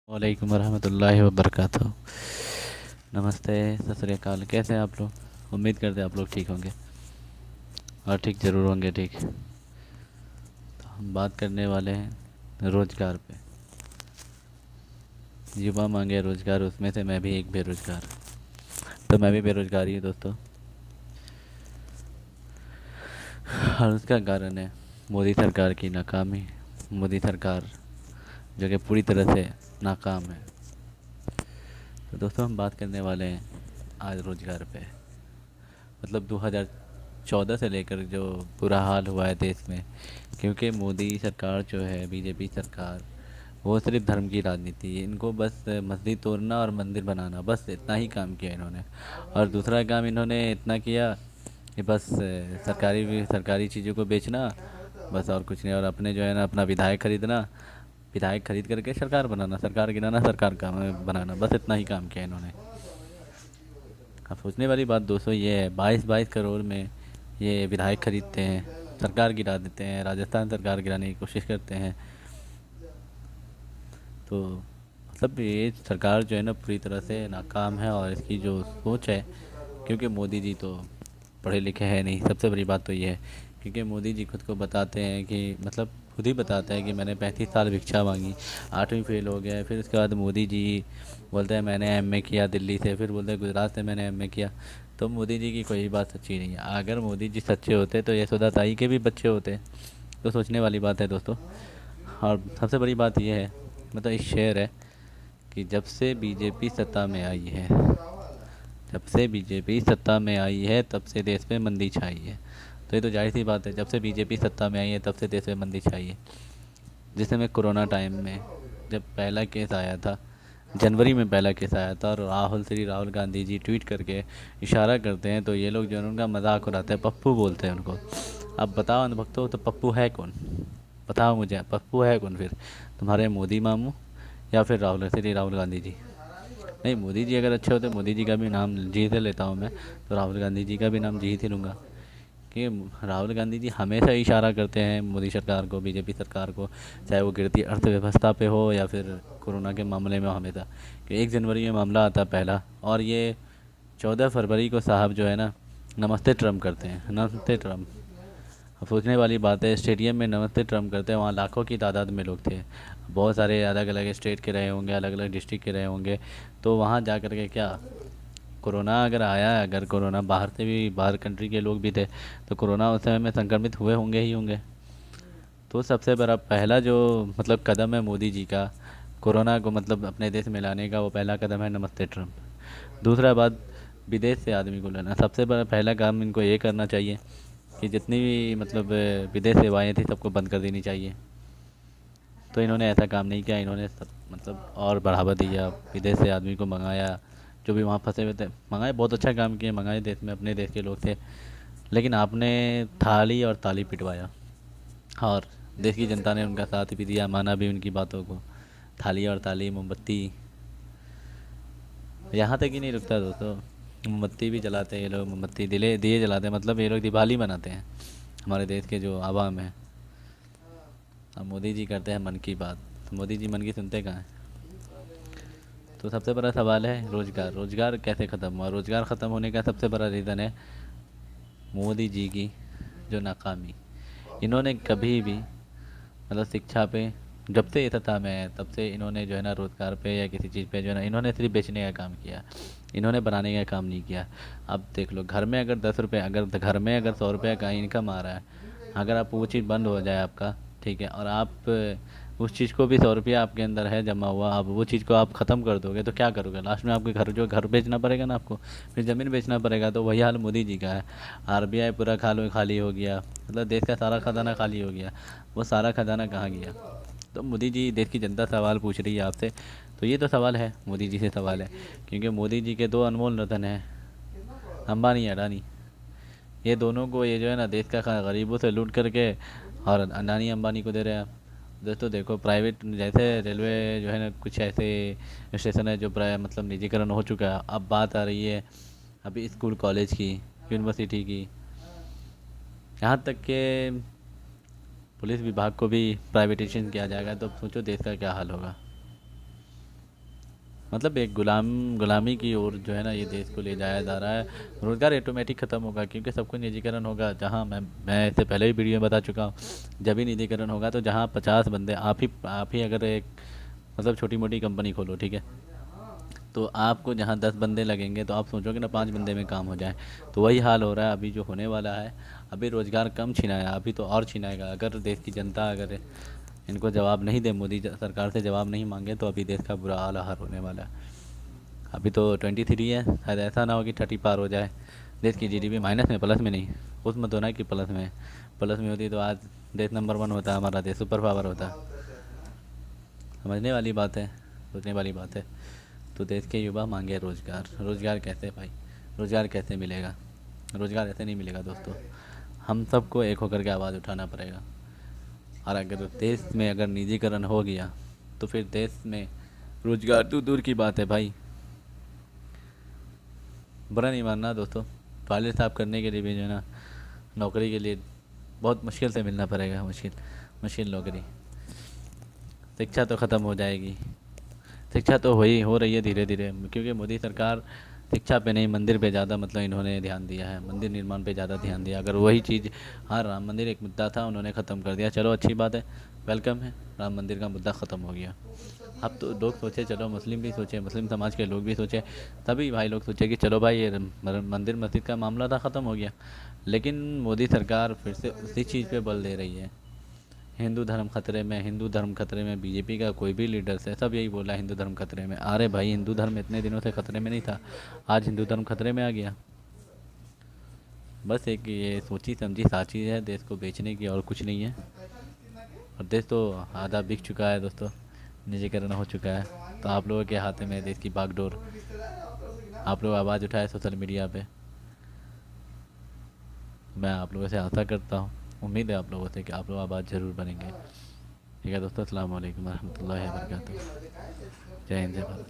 वालेकुम रहमतुल्लाहि व बरकातहू। नमस्ते, सत श्री अकाल। कैसे हैं आप लोग? उम्मीद करते हैं आप लोग ठीक होंगे और ठीक ज़रूर होंगे। ठीक, तो हम बात करने वाले हैं रोज़गार पे। युवा मांगे रोज़गार, उसमें से मैं भी एक बेरोज़गार। तो मैं भी बेरोज़गार ही हूँ दोस्तों। और उसका कारण है मोदी सरकार की नाकामी। मोदी सरकार जो कि पूरी तरह से नाकाम है। तो दोस्तों हम बात करने वाले हैं आज रोज़गार पे। मतलब 2014 से लेकर जो बुरा हाल हुआ है देश में, क्योंकि मोदी सरकार जो है, बीजेपी सरकार, वो सिर्फ धर्म की राजनीति, इनको बस मस्जिद तोड़ना और मंदिर बनाना, बस इतना ही काम किया इन्होंने। और दूसरा काम इन्होंने इतना किया कि बस सरकारी चीज़ों को बेचना, बस और कुछ नहीं। और अपने जो है ना, अपना विधायक खरीदना, विधायक खरीद करके सरकार बनाना, सरकार गिराना, सरकार का बनाना, बस इतना ही काम किया इन्होंने। अब सोचने वाली बात दोस्तों ये है, 22-22 करोड़ में ये विधायक खरीदते हैं, सरकार गिरा देते हैं, राजस्थान सरकार गिराने की कोशिश करते हैं। तो मतलब ये सरकार जो है ना पूरी तरह से नाकाम है। और इसकी जो सोच है, क्योंकि मोदी जी तो पढ़े लिखे हैं नहीं, सबसे बड़ी बात तो ये है। क्योंकि मोदी जी खुद को बताते हैं कि मतलब खुद ही बताते हैं कि मैंने 35 साल भिक्षा मांगी, 8वीं फेल हो गया। फिर उसके बाद मोदी जी बोलते हैं मैंने एमए किया दिल्ली से, फिर बोलते हैं गुजरात से मैंने एमए किया। तो मोदी जी की कोई बात सच्ची नहीं है। अगर मोदी जी सच्चे होते तो यशोदा ताई के भी बच्चे होते। तो सोचने वाली बात है दोस्तों। और सबसे बड़ी बात यह है, मतलब एक शेर है कि जब से बीजेपी सत्ता में आई है, जब से बीजेपी सत्ता में आई है तब से देश में मंदी छाई है। तो ये तो जाहिर सी बात है, जब से बीजेपी सत्ता में आई है तब से देश में मंदी छाई है। जैसे मैं कोरोना टाइम में जब पहला केस आया था, जनवरी में पहला केस आया था, और राहुल गांधी जी ट्वीट करके इशारा करते हैं, तो ये लोग जो है उनका मजाक उड़ाते हैं, पप्पू बोलते हैं उनको। अब बताओ अनुभक्तो, तो पप्पू है कौन? बताओ मुझे, पप्पू है कौन फिर? तुम्हारे मोदी मामू या फिर राहुल गांधी जी? नहीं, मोदी जी अगर अच्छे होते, मोदी जी का भी नाम जी से लेता हूँ मैं, तो राहुल गांधी जी का भी नाम जी से लूँगा। कि राहुल गांधी जी हमेशा इशारा करते हैं मोदी सरकार को, बीजेपी सरकार को, चाहे वो गिरती अर्थव्यवस्था पे हो या फिर कोरोना के मामले में हो, हमेशा। कि 1 जनवरी में मामला आता पहला, और ये 14 फरवरी को साहब जो है ना नमस्ते ट्रम्प करते हैं, नमस्ते ट्रम्प। अब सोचने वाली बात है, स्टेडियम में नमस्ते ट्रम्प करते हैं, वहाँ लाखों की तादाद में लोग थे। बहुत सारे अलग अलग स्टेट के रहे होंगे, अलग अलग डिस्ट्रिक्ट के रहे होंगे। तो वहाँ जा कर के क्या, कोरोना अगर आया, अगर कोरोना बाहर से भी, बाहर कंट्री के लोग भी थे, तो कोरोना उस समय में संक्रमित हुए होंगे ही होंगे। तो सबसे बड़ा पहला जो मतलब कदम है मोदी जी का, कोरोना को मतलब अपने देश में लाने का, वो पहला कदम है नमस्ते ट्रम्प। दूसरा बात, विदेश से आदमी को लेना। सबसे बड़ा पहला काम इनको ये करना चाहिए कि जितनी भी मतलब विदेश सेवाएं थी सबको बंद कर देनी चाहिए। तो इन्होंने ऐसा काम नहीं किया, इन्होंने सब मतलब और बढ़ावा दिया, विदेश से आदमी को मंगाया, जो भी वहाँ फंसे हुए थे मंगाए। बहुत अच्छा काम किया, मंगाए, देश में अपने देश के लोग थे। लेकिन आपने थाली और ताली पिटवाया, और देश की जनता ने उनका साथ भी दिया, माना भी उनकी बातों को। थाली और ताली, मोमबत्ती, यहाँ तक ही नहीं रुकता दोस्तों, मोमबत्ती भी जलाते हैं ये लोग, मोमबत्ती दिले दिए जलाते हैं, मतलब ये लोग दिवाली मनाते हैं हमारे देश के जो आवाम है। अब मोदी जी करते हैं मन की बात, तो मोदी जी मन की सुनते कहाँ हैं? तो सबसे बड़ा सवाल है रोज़गार। रोज़गार कैसे ख़त्म हुआ? रोज़गार ख़त्म होने का सबसे बड़ा रीज़न है मोदी जी की जो नाकामी। इन्होंने कभी भी मतलब शिक्षा पे, जब से ये सत्ता में है तब से इन्होंने जो है ना रोज़गार पे या किसी चीज़ पे जो है ना, इन्होंने सिर्फ बेचने का काम किया, इन्होंने बनाने का काम नहीं किया। अब देख लो, घर में अगर 10 रुपये, अगर घर में अगर 100 रुपये का इनकम आ रहा है, अगर आप वो चीज़ बंद हो जाए आपका, ठीक है, और आप उस चीज़ को भी 100 रुपया आपके अंदर है जमा हुआ, अब वो चीज़ को आप ख़त्म कर दोगे तो क्या करोगे? लास्ट में आपके घर, जो घर बेचना पड़ेगा ना आपको, फिर ज़मीन बेचना पड़ेगा। तो वही हाल मोदी जी का है। आरबीआई पूरा खाली हो गया, मतलब देश का सारा खजाना खाली हो गया। वो सारा खजाना कहाँ गया? तो मोदी जी, देश की जनता सवाल पूछ रही है आपसे। तो ये तो सवाल है, मोदी जी से सवाल है। क्योंकि मोदी जी के दो अनमोल रतन हैं, अंबानी अडानी। ये दोनों को, ये जो है ना देश का गरीबों से लूट करके और अडानी अंबानी को दे रहे हैं। दोस्तों देखो, प्राइवेट जैसे रेलवे जो है ना, कुछ ऐसे स्टेशन है जो प्राय मतलब निजीकरण हो चुका है। अब बात आ रही है अभी स्कूल कॉलेज की, यूनिवर्सिटी की, यहाँ तक के पुलिस विभाग को भी प्राइवेटाइजेशन किया जाएगा। तो सोचो देश का क्या हाल होगा। मतलब एक गुलामी की ओर जो है ना ये देश को ले जाया जा रहा है। रोज़गार ऑटोमेटिक ख़त्म होगा क्योंकि सब कुछ निजीकरण होगा। जहाँ मैं इससे पहले ही वीडियो में बता चुका हूँ, जब भी निजीकरण होगा तो जहाँ 50 बंदे आप ही अगर एक मतलब छोटी मोटी कंपनी खोलो, ठीक है, तो आपको जहाँ 10 बंदे लगेंगे तो आप सोचोगे ना 5 बंदे में काम हो जाए। तो वही हाल हो रहा है अभी जो होने वाला है। अभी रोज़गार कम छिनाया, अभी तो और छिनाएगा अगर देश की जनता अगर इनको जवाब नहीं दे, सरकार से जवाब नहीं मांगे तो अभी देश का बुरा हाल होने वाला है। अभी तो 23 है, शायद ऐसा ना हो कि 30 पार हो जाए। देश की जीडीपी माइनस में, प्लस में नहीं। उस मत होना कि प्लस में, प्लस में होती तो आज देश नंबर 1 होता, हमारा देश सुपर पावर होता। समझने वाली बात है, सोचने वाली बात है। तो देश के युवा मांगे रोज़गार। रोज़गार कैसे भाई, रोज़गार कैसे मिलेगा? रोज़गार ऐसे नहीं मिलेगा दोस्तों, हम सबको एक होकर के आवाज़ उठाना पड़ेगा। और अगर देश में अगर निजीकरण हो गया तो फिर देश में रोज़गार तो दूर की बात है भाई। बुरा नहीं मानना दोस्तों, टॉयलेट साफ करने के लिए भी जो है ना नौकरी के लिए बहुत मुश्किल से मिलना पड़ेगा, मुश्किल मुश्किल नौकरी। शिक्षा तो ख़त्म हो जाएगी, शिक्षा तो हो रही है धीरे धीरे, क्योंकि मोदी सरकार शिक्षा पे नहीं मंदिर पे ज़्यादा मतलब इन्होंने ध्यान दिया है, मंदिर निर्माण पे ज़्यादा ध्यान दिया। अगर वही चीज़, हाँ राम मंदिर एक मुद्दा था उन्होंने ख़त्म कर दिया, चलो अच्छी बात है, वेलकम है, राम मंदिर का मुद्दा ख़त्म हो गया। अब तो लोग सोचे, चलो मुस्लिम भी सोचे, मुस्लिम समाज के लोग भी सोचे, तभी भाई लोग सोचे कि चलो भाई ये मंदिर मस्जिद का मामला था ख़त्म हो गया। लेकिन मोदी सरकार फिर से उसी चीज़ पे बल दे रही है। हिंदू धर्म खतरे में, हिंदू धर्म खतरे में, बीजेपी का कोई भी लीडर से सब यही बोला हिंदू धर्म खतरे में। अरे भाई हिंदू धर्म इतने दिनों से खतरे में नहीं था, आज हिंदू धर्म खतरे में आ गया। बस एक ये सोची समझी साची है देश को बेचने की, और कुछ नहीं है। और देश तो आधा बिक चुका है दोस्तों, निजीकरण हो चुका है। तो आप लोगों के हाथ में है देश की बागडोर। आप लोग आवाज़ उठाए सोशल मीडिया पे, मैं आप लोगों से आशा करता हूँ, उम्मीद है आप लोगों से कि आप लोग आवाज़ ज़रूर बनेंगे। ठीक है दोस्तों, अस्सलाम वालेकुम रहमतुल्लाहि व बरकातहू। जय हिंद, जय भारत।